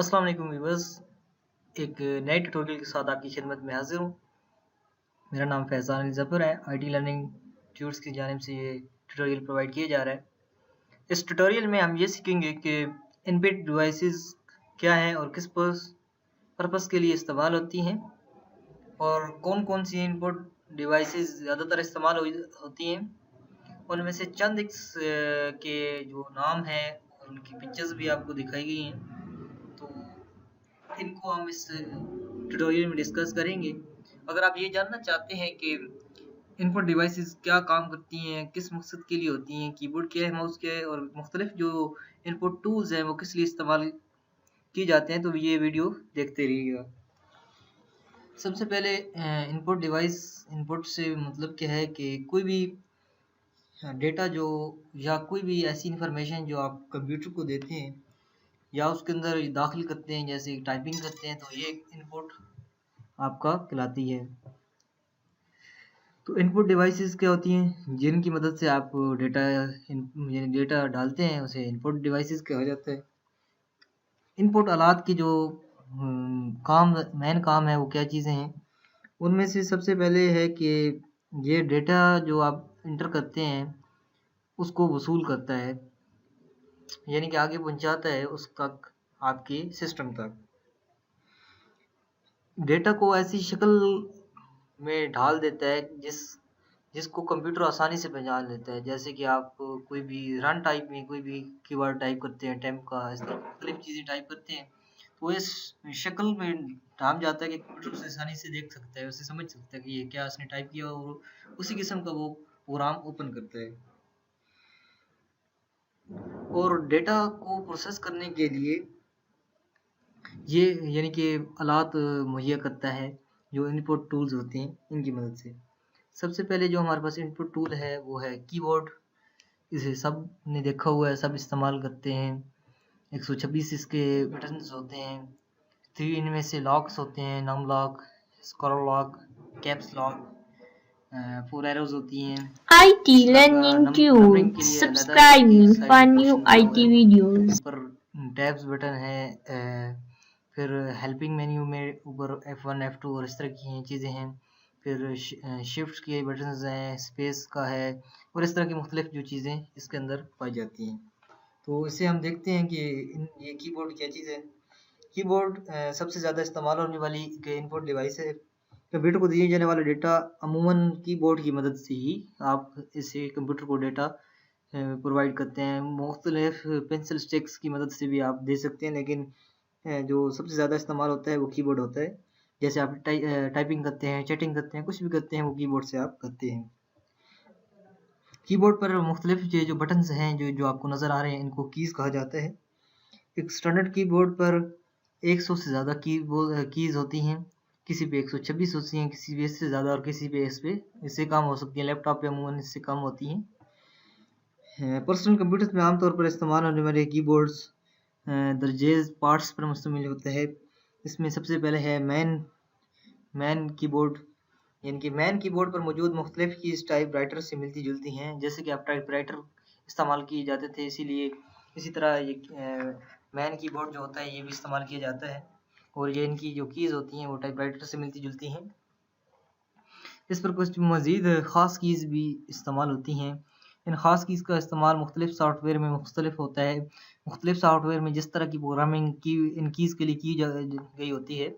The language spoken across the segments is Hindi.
अस्सलाम वालेकुम व्यूअर्स। एक नए ट्यूटोरियल के साथ आपकी खिदमत में हाजिर हूँ। मेरा नाम फैज़ान अली ज़फ़र है। आईटी लर्निंग ट्यूट्स की जानिब से ये ट्यूटोरियल प्रोवाइड किया जा रहा है। इस ट्यूटोरियल में हम ये सीखेंगे कि इनबिल्ट डिवाइसेस क्या हैं और किस पर्पस के लिए इस्तेमाल होती हैं और कौन कौन सी इनपुट डिवाइसेस ज़्यादातर इस्तेमाल होती हैं। उनमें से चंद के जो नाम हैं और उनकी पिक्चर्स भी आपको दिखाई गई हैं, तो इनको हम इस ट्यूटोरियल में डिस्कस करेंगे। अगर आप ये जानना चाहते हैं कि इनपुट डिवाइसेस क्या काम करती हैं, किस मकसद के लिए होती हैं, कीबोर्ड क्या है, माउस क्या है और मुख्तलिफ जो इनपुट टूल्स हैं वो किस लिए इस्तेमाल किए जाते हैं, तो ये वीडियो देखते रहिएगा। सबसे पहले इनपुट डिवाइस, इनपुट से मतलब क्या है कि कोई भी डेटा जो या कोई भी ऐसी इंफॉर्मेशन जो आप कंप्यूटर को देते हैं या उसके अंदर दाखिल करते हैं, जैसे टाइपिंग करते हैं, तो ये इनपुट आपका कहलाती है। तो इनपुट डिवाइसेस क्या होती हैं जिनकी मदद से आप डेटा डालते हैं, उसे इनपुट डिवाइसेस कहा जाता है। इनपुट आलात की जो मेन काम है वो क्या चीज़ें हैं, उनमें से सबसे पहले है कि ये डेटा जो आप इंटर करते हैं उसको वसूल करता है, यानी कि आगे पहुंचाता है उस तक, आपके सिस्टम तक। डेटा को ऐसी शक्ल में ढाल देता है जिसको कंप्यूटर आसानी से पहचान लेता है। जैसे कि आप कोई भी रन टाइप में कोई भी कीवर्ड टाइप करते हैं, टेम्प का, इस तरह मुख्तलिफ चीज़ें टाइप करते हैं, तो इस शक्ल में ढाम जाता है कि कंप्यूटर उसे आसानी से देख सकता है, उसे समझ सकता है कि ये क्या उसने टाइप किया और उसी किस्म का वो प्रोग्राम ओपन करता है। और डेटा को प्रोसेस करने के लिए ये यानी कि आलात मुहैया करता है जो इनपुट टूल्स होते हैं, इनकी मदद से। सबसे पहले जो हमारे पास इनपुट टूल है वो है कीबोर्ड। इसे सब ने देखा हुआ है, सब इस्तेमाल करते हैं। 126 इसके बटन्स होते हैं। 3 इनमें से लॉक्स होते हैं, num lock, scroll lock, caps lock, 4 arrows होती हैं। IT Learning Tube. Subscribing for new IT videos. ऊपर टैब्स बटन है, फिर हेल्पिंग मेन्यू में ऊपर F1 F2 और इस तरह की चीज़ें हैं। फिर शिफ्ट के बटन्स हैं, स्पेस का है और इस तरह की मुख्तलिफ जो चीज़ें इसके अंदर पाई जाती हैं। तो इसे हम देखते हैं कि ये कीबोर्ड क्या चीज़ है। कीबोर्ड सबसे ज़्यादा इस्तेमाल होने वाली इनपुट डिवाइस है। कंप्यूटर को दिए जाने वाला डेटा अमूमन कीबोर्ड की मदद से ही आप इसे कंप्यूटर को डेटा प्रोवाइड करते हैं। मुख्तलिफ पेंसिल स्टिक्स की मदद से भी आप दे सकते हैं, लेकिन जो सबसे ज़्यादा इस्तेमाल होता है वो कीबोर्ड होता है। जैसे आप टाइपिंग करते हैं, चैटिंग करते हैं, कुछ भी करते हैं वो कीबोर्ड से आप करते हैं। कीबोर्ड पर मुख्तलिफ जो बटन्स हैं जो आपको नज़र आ रहे हैं, इनको कीज़ कहा जाता है। एक स्टैंडर्ड कीबोर्ड पर 100 से ज़्यादा कीज़ होती हैं। किसी पे 126 होती हैं, किसी पे इससे ज़्यादा और किसी पे इससे कम हो सकती हैं। लैपटॉप पे अमूमन इससे कम होती हैं। पर्सनल कंप्यूटर्स में आमतौर पर इस्तेमाल होने वाले कीबोर्ड्स दर्जेज पार्ट्स पर मुश्तमिल होता है। इसमें सबसे पहले है मैन कीबोर्ड, यानी कि मैन कीबोर्ड पर मौजूद मुख्तलिफ कीज़ टाइप राइटर से मिलती जुलती हैं। जैसे कि आप टाइप राइटर इस्तेमाल किए जाते थे, इसी तरह ये मैन कीबोर्ड जो होता है ये भी इस्तेमाल किया जाता है और ये इनकी जो कीज़ होती हैं वो टाइप राइटर से मिलती जुलती हैं। इस पर कुछ मज़ीद ख़ास कीज़ भी इस्तेमाल होती हैं। इन ख़ास कीज़ का इस्तेमाल मुख्तलिफ सॉफ्टवेयर में मुख्तलिफ होता है। मुख्तलिफ सॉफ्टवेयर में जिस तरह की प्रोग्रामिंग की इन कीज़ के लिए की गई होती है,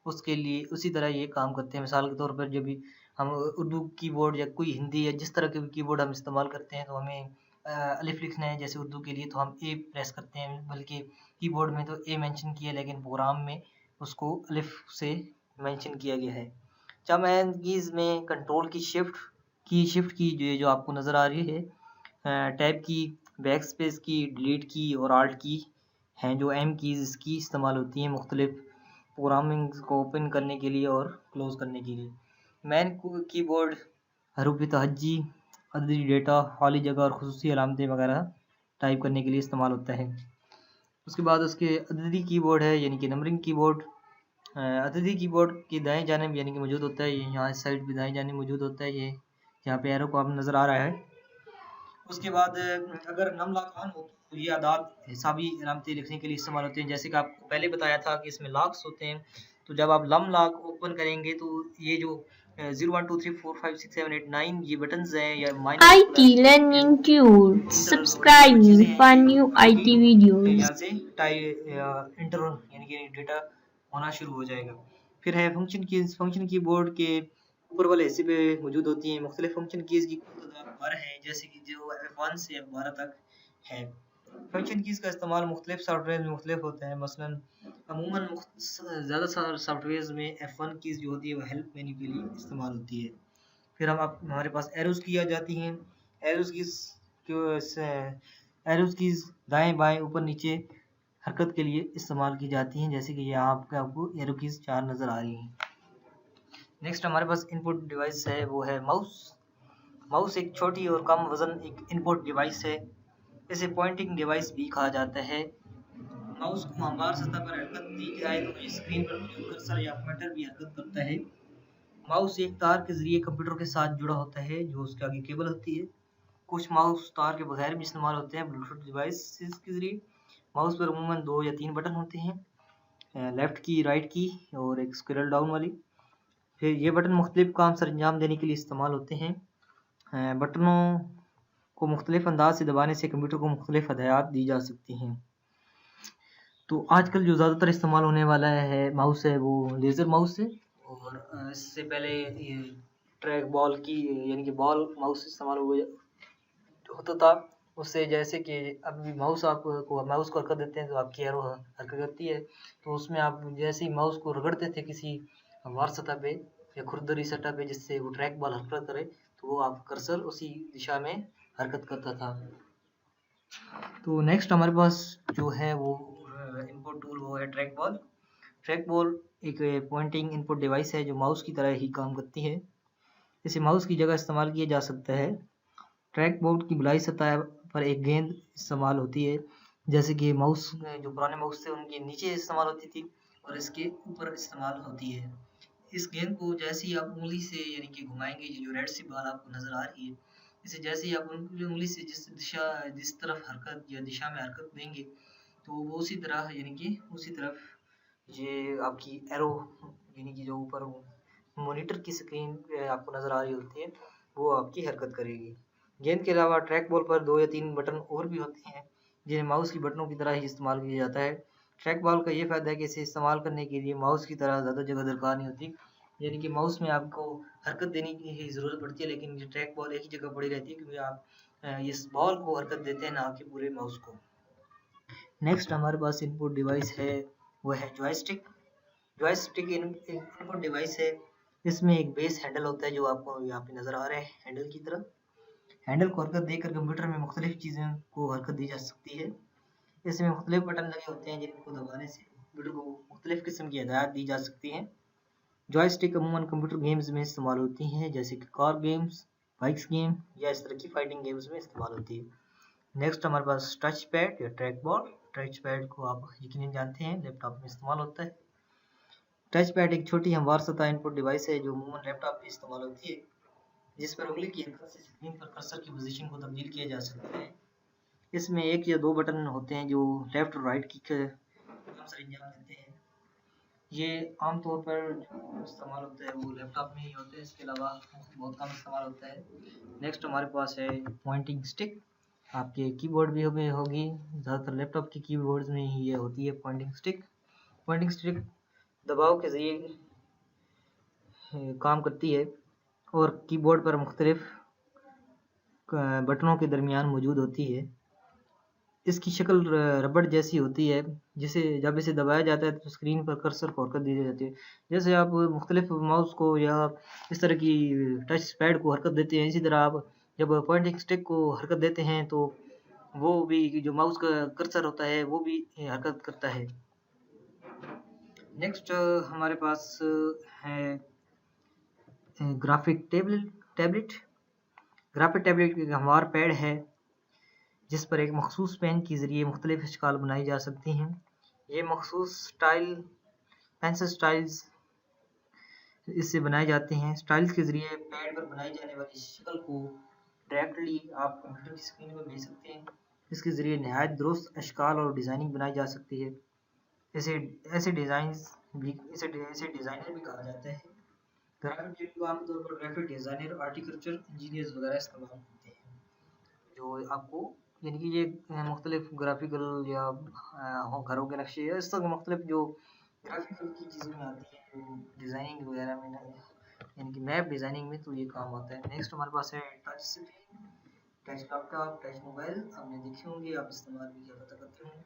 उसके लिए उसी तरह ये काम करते हैं। मिसाल के तौर पर जब भी हम उर्दू कीबोर्ड या कोई हिंदी या जिस तरह के भी कीबोर्ड हम इस्तेमाल करते हैं, तो हमें अलिफ लिखना है जैसे उर्दू के लिए, तो हम ए प्रेस करते हैं। बल्कि कीबोर्ड में तो ए मेंशन किया, लेकिन प्रोग्राम में उसको अलिफ से मेंशन किया गया है। मैन कीज़ में कंट्रोल की शिफ्ट की जो आपको नज़र आ रही है, टैब की, बैक स्पेस की, डिलीट की और आल्ट की हैं जो एम कीज़ इसकी इस्तेमाल होती हैं मुख्तलिफ प्रोग्रामिंग को ओपन करने के लिए और क्लोज करने के लिए। मैन कीबोर्ड हरूफ तहज्जी, अददी डेटा, खाली जगह और खुसूसी अलामतें वगैरह टाइप करने के लिए इस्तेमाल होता है। उसके बाद उसके अददी कीबोर्ड है, यानी कि नंबरिंग कीबोर्ड। अददी कीबोर्ड की दाएं जानिब यानी कि मौजूद होता है, ये यहाँ इस साइड पे दाएं जानिब मौजूद होता है, ये यहाँ पे एरो को आप नज़र आ रहा है। उसके बाद अगर नम लॉक ऑन हो तो ये आदात हिसाबी अलामतें लिखने के लिए इस्तेमाल होते हैं। जैसे कि आपको पहले बताया था कि इसमें लॉक्स होते हैं, तो जब आप लम लॉक ओपन करेंगे तो ये जो 0 1 2 3 4 5 6 7 8 9 ये बटन्स हैं या minus IT Learning Tools. Subscribe me for new IT videos. यहाँ से इंटर यानी कि डेटा होना शुरू हो जाएगा। फिर है फंक्शन कीबोर्ड के ऊपर वाले हिस्से पे मौजूद होती हैं। मुख्तलिफ फंक्शन कीज़ की तादाद 12 है, जैसे कि जो F1 से F12 तक है। फंक्शन कीज़ का इस्तेमाल मुख्तलिफ सॉफ्टवेयर में मुख्तलिफ होता है। मसलन अमूमन ज़्यादा सॉफ्टवेयर में F1 कीज़ जो होती है वो हेल्प मेन्यू के लिए इस्तेमाल होती है। फिर हमारे पास एरोज़ की आ जाती हैं। एरोज़ कीज़ दाएं बाएं ऊपर नीचे हरकत के लिए इस्तेमाल की जाती हैं, जैसे कि यहाँ आपको एरो कीज़ 4 नज़र आ रही हैं। नेक्स्ट हमारे पास इनपुट डिवाइस है, वो है माउस। माउस एक छोटी और कम वजन एक इनपुट डिवाइस है। इसे पॉइंटिंग डिवाइस भी कहा जाता है। माउस को हमवार सतह पर हरकत दी जाए तो ये स्क्रीन पर मौजूद कर्सर या पॉइंटर भी हरकत करता है। माउस एक तार के जरिए कंप्यूटर के साथ जुड़ा होता है, जो उसके आगे केबल होती है। कुछ माउस तार के बगैर भी इस्तेमाल होते हैं ब्लूटूथ डिवाइस के जरिए। माउस पर अमूमन 2 या 3 बटन होते हैं, लेफ्ट की, राइट की और एक स्क्रोल डाउन वाली। फिर ये बटन मुख्तलिफ काम सर अंजाम देने के लिए इस्तेमाल होते हैं। बटनों को मुख्तलिफ अंदाज से दबाने से कंप्यूटर को मुख्तलिफ हदायत दी जा सकती हैं। तो आजकल जो ज़्यादातर इस्तेमाल होने वाला है माउस है वो लेज़र माउस है, और इससे पहले ये ट्रैक बॉल की यानी कि बॉल माउस इस्तेमाल होता था। उससे जैसे कि अभी माउस को हरकत देते हैं तो आपकी एरो हरकत करती है, तो उसमें आप जैसे ही माउस को रगड़ते थे किसी हमवार सतह पे या खुरदरी सतह पे जिससे वो ट्रैक बॉल हरकत करे, तो वो आप कर्सर उसी दिशा में हरकत करता था। तो नेक्स्ट हमारे पास जो है वो इनपुट टूल वो है ट्रैक बॉल। ट्रैक बॉल एक पॉइंटिंग इनपुट डिवाइस है जो माउस की तरह ही काम करती है। इसे माउस की जगह इस्तेमाल किया जा सकता है। ट्रैक बोर्ड की बुलाई सतह पर एक गेंद इस्तेमाल होती है, जैसे कि माउस जो पुराने माउस थे उनके नीचे इस्तेमाल होती थी और इसके ऊपर इस्तेमाल होती है। इस गेंद को जैसे ही आप उंगली से यानी कि घुमाएंगे, ये जो रेड सी बाल आपको नज़र आ रही है, इसे जैसे ही आप उंगली से जिस तरफ हरकत या दिशा में हरकत देंगे, तो वो उसी तरह यानी कि उसी तरफ ये आपकी एरो यानी कि जो ऊपर मॉनिटर की स्क्रीन पे आपको नज़र आ रही होती है वो आपकी हरकत करेगी। गेंद के अलावा ट्रैक बॉल पर 2 या 3 बटन और भी होते हैं जिन्हें माउस की बटनों की तरह ही इस्तेमाल किया जाता है। ट्रैक बॉल का ये फ़ायदा है कि इसे इस्तेमाल करने के लिए माउस की तरह ज़्यादा जगह दरकार नहीं होती, यानी कि माउस में आपको हरकत देने की ही ज़रूरत पड़ती है, लेकिन ये ट्रैक बॉल एक ही जगह पड़ी रहती है क्योंकि आप इस बॉल को हरकत देते हैं, ना कि पूरे माउस को। नेक्स्ट हमारे पास इनपुट डिवाइस है वो है जॉयस्टिक। जॉयस्टिक इनपुट डिवाइस है। इसमें एक बेस हैंडल होता है जो आपको यहाँ पे नज़र आ रहा है हैंडल की तरह। हैंडल को हरकत देकर कंप्यूटर में मुख्तलिफ चीज़ों को हरकत दी जा सकती है। इसमें मुख्तलिफ बटन लगे होते हैं जिनको दबाने से कंप्यूटर को मुख्तलिफ किस्म की हदायत दी जा सकती हैं। जॉयस्टिक अमूमन कंप्यूटर गेम्स में इस्तेमाल होती हैं, जैसे कि कार गेम्स, बाइक्स गेम या इस तरह की फाइटिंग गेम्स में इस्तेमाल होती है। नेक्स्ट हमारे पास टच पैड या ट्रैक बॉल। टच पैड को आप यकीनन जानते हैं लैपटॉप में इस्तेमाल होता है। टच पैड एक छोटी हमवार सतह इनपुट डिवाइस है जो अमूमन लैपटॉप में इस्तेमाल होती है, जिस पर उंगली की हरकत से स्क्रीन पर कर्सर की पोजीशन को तब्दील किया जा सकता है। इसमें 1 या 2 बटन होते हैं जो लेफ्ट और राइट की काम सर अंजाम देते हैं। ये आमतौर पर जो इस्तेमाल होता है वो लैपटॉप में ही होता है, इसके अलावा बहुत कम इस्तेमाल होता है। नेक्स्ट हमारे पास है पॉइंटिंग स्टिक। आपके कीबोर्ड भी होगी, ज़्यादातर लैपटॉप के कीबोर्ड्स में ही ये होती है पॉइंटिंग स्टिक। पॉइंटिंग स्टिक दबाव के ज़रिए काम करती है और कीबोर्ड पर मुख्तलिफ बटनों के दरमियान मौजूद होती है। इसकी शक्ल रबड़ जैसी होती है, जिसे जब इसे दबाया जाता है तो स्क्रीन पर कर्सर को हरकत दी जाती है। जैसे आप मुख्तलिफ माउस को या इस तरह की टच पैड को हरकत देते हैं, इसी तरह आप जब पॉइंटिंग स्टिक को हरकत देते हैं तो वो भी जो माउस का कर्सर होता है वो भी हरकत करता है। नेक्स्ट हमारे पास है ग्राफिक टैबलेट। ग्राफिक टैबलेट एक हमवार पैड है जिस पर एक मखसूस पेन के ज़रिए मुख्तलिफ अशकाल बनाई जा सकती हैं। ये मखसूस पेंसिल स्टाइल्स इससे बनाए जाते हैं। स्टाइल्स के ज़रिए पैड पर बनाई जाने वाली शक्ल को डायरेक्टली आप कंप्यूटर की स्क्रीन पर भेज सकते हैं। इसके ज़रिए नहायत दुरुस्त अशकाल और डिज़ाइनिंग बनाई जा सकती है। ऐसे ऐसे डिज़ाइनर भी कहा जाता है। ग्राफिक को आमतौर पर ग्राफिक डिज़ाइनर, आर्किटेक्चर इंजीनियर्स वगैरह इस्तेमाल करते हैं, जो आपको यानी कि ये मुख्तलिफ ग्राफिकल या घरों के नक्शे या इस तरह मुख्तलिफ जो ग्राफिकल की चीज़ों में आती है, जो डिज़ाइनिंग वगैरह में यानी कि मैप डिज़ाइनिंग में तो ये काम आता है। नेक्स्ट हमारे पास है touch screen, touch laptop, touch mobile. आपने देखे होंगे, आप इस्तेमाल भी क्या पता करते होंगे,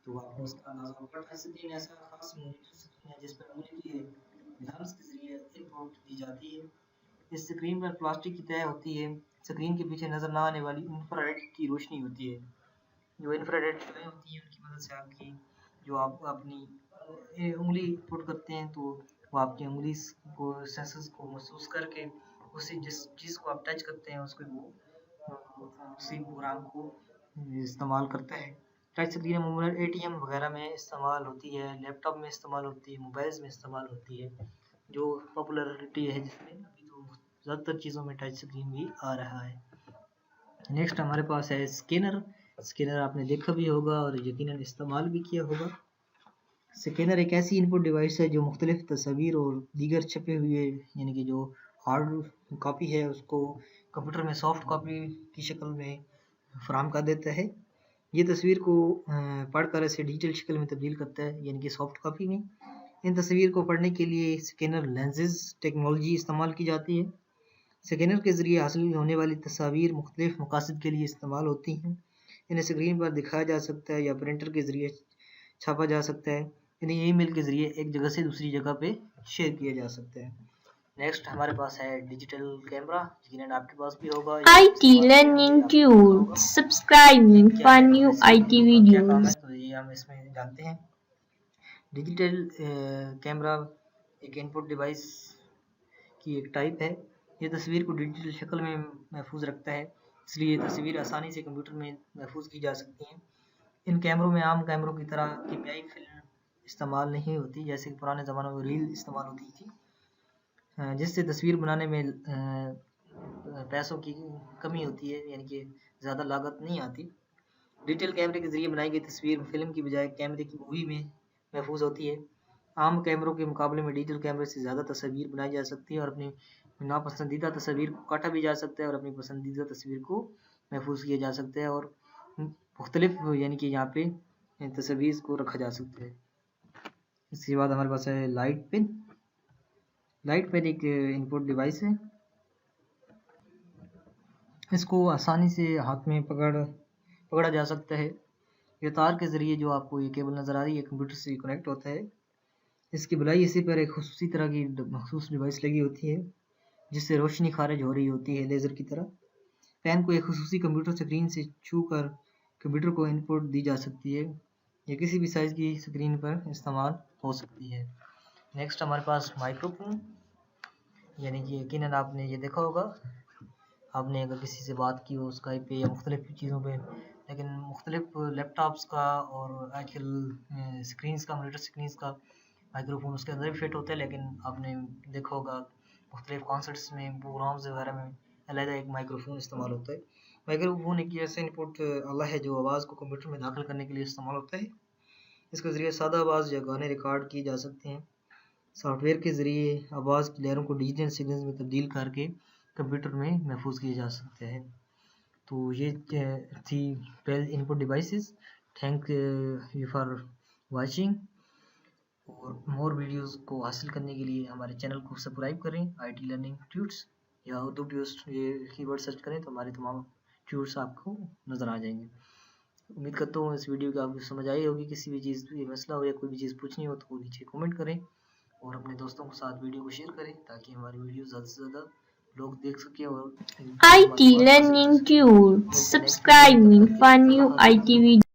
तो आपको उसका अंदाजा होगा। टच स्क्रीन ऐसा खास मॉनिटर स्क्रीन है जिस पर उंगली के लम्स के जरिए इनपुट दी जाती है। इस स्क्रीन पर प्लास्टिक की तय होती है। स्क्रीन के पीछे नज़र ना आने वाली इंफ्रारेड की रोशनी होती है। जो इंफ्रारेड तय होती है उनकी मदद से आपकी जो आप अपनी उंगली पुट करते हैं, तो वो आपकी उंगली को सेंसर्स को महसूस करके उसी जिस चीज़ को आप टच करते हैं उसको वो उसी प्रोग्राम को इस्तेमाल करता है। टच स्क्रीन मोबाइल ATM वगैरह में इस्तेमाल होती है, लैपटॉप में इस्तेमाल होती है, मोबाइल्स में इस्तेमाल होती है, जो पॉपुलरिटी है जिसमें अभी तो ज़्यादातर चीज़ों में टच स्क्रीन भी आ रहा है। नेक्स्ट हमारे पास है स्कैनर। स्कैनर आपने देखा भी होगा और यकीनन इस्तेमाल भी किया होगा। स्कैनर एक ऐसी इनपुट डिवाइस है जो मुख्तलिफ तस्वीर और दीगर छपे हुए यानी कि जो हार्ड कॉपी है उसको कंप्यूटर में सॉफ्ट कॉपी की शक्ल में फराहम कर देता है। ये तस्वीर को पढ़कर इसे डिजिटल शक्ल में तब्दील करता है यानी कि सॉफ्ट कॉपी में। इन तस्वीर को पढ़ने के लिए स्कैनर लेंसेज टेक्नोलॉजी इस्तेमाल की जाती है। स्कैनर के ज़रिए हासिल होने वाली तस्वीर मुख्तलिफ मकासद के लिए इस्तेमाल होती हैं। इन्हें स्क्रीन पर दिखाया जा सकता है या प्रिंटर के ज़रिए छापा जा सकता है, इन्हें ईमेल के ज़रिए एक जगह से दूसरी जगह पे शेयर किया जा सकता है। नेक्स्ट हमारे पास है डिजिटल कैमरा, यकीनन आपके पास भी होगा। IT Learning Tools, subscribe for new IT videos। तो ये हम इसमें जानते हैं। डिजिटल कैमरा एक इनपुट डिवाइस की एक टाइप है। ये तस्वीर को डिजिटल शक्ल में महफूज रखता है, इसलिए तस्वीर आसानी से कंप्यूटर में महफूज की जा सकती हैं। इन कैमरों में आम कैमरों की तरह कीमियाई फिल्म इस्तेमाल नहीं होती, जैसे कि पुराने ज़मानों में रील इस्तेमाल होती थी, जिससे तस्वीर बनाने में पैसों की कमी होती है, यानी कि ज़्यादा लागत नहीं आती। डिजिटल कैमरे के ज़रिए बनाई गई तस्वीर फिल्म की बजाय कैमरे की मूवी में महफूज होती है। आम कैमरों के मुकाबले में डिजिटल कैमरे से ज़्यादा तस्वीर बनाई जा सकती है और अपनी नापसंदीदा तस्वीर को काटा भी जा सकता है और अपनी पसंदीदा तस्वीर को महफूज किया जा सकता है और मुख्तलिफ यानी कि यहाँ पे तस्वीर को रखा जा सकता है। इसके बाद हमारे पास है लाइट पेन। लाइट पेन एक इनपुट डिवाइस है। इसको आसानी से हाथ में पकड़ा जा सकता है। ये तार के ज़रिए जो आपको ये केबल नज़र आ रही है कंप्यूटर से कनेक्ट होता है। इसकी बलाई हिस्से पर एक खुसूसी तरह की मखसूस डिवाइस लगी होती है जिससे रोशनी खारिज हो रही होती है लेज़र की तरह। पेन को एक खुसूसी कंप्यूटर स्क्रीन से छू कर कंप्यूटर को इनपुट दी जा सकती है। यह किसी भी साइज़ की स्क्रीन पर इस्तेमाल हो सकती है। नेक्स्ट हमारे पास माइक्रोफोन, यानी कि यकीनन आपने ये देखा होगा, आपने अगर किसी से बात की हो स्काइप पे या मुख्तलिफ चीज़ों पे, लेकिन मुख्तलिफ लैपटॉप्स का और आजकल स्क्रीन्स का, मॉनिटर स्क्रीन्स का माइक्रोफोन उसके अंदर भी फिट होता है, लेकिन आपने देखा होगा मुख्तलिफ कॉन्सर्ट्स में, प्रोग्राम्स वगैरह में अलग एक माइक्रोफोन इस्तेमाल होता है। माइक्रोफोन एक ऐसा इनपुट आला है जो आवाज़ को कंप्यूटर में दाखिल करने के लिए इस्तेमाल होता है। इसके ज़रिए सादा आवाज़ या गाने रिकॉर्ड किए जा सकते हैं। सॉफ्टवेयर के ज़रिए आवाज़ की लहरों को डिजिटल सिग्नल्स में तब्दील करके कंप्यूटर में महफूज किए जा सकते हैं। तो ये थी 12 input devices. Thank you for watching. और मोर वीडियोस को हासिल करने के लिए हमारे चैनल को सब्सक्राइब करें। IT लर्निंग ट्यूट्स या उर्दू ट्यूट्स ये कीवर्ड सर्च करें तो हमारे तमाम ट्यूट्स आपको नज़र आ जाएंगे। उम्मीद करता हूँ इस वीडियो की आपको समझ आई होगी। किसी भी चीज़ ये मसला हो या कोई भी चीज़ पूछनी हो तो नीचे कमेंट करें और अपने दोस्तों के साथ वीडियो को शेयर करें ताकि हमारी वीडियो ज़्यादा से ज़्यादा लोग देख सकें। और IT Learning Tools, subscribe for new IT videos।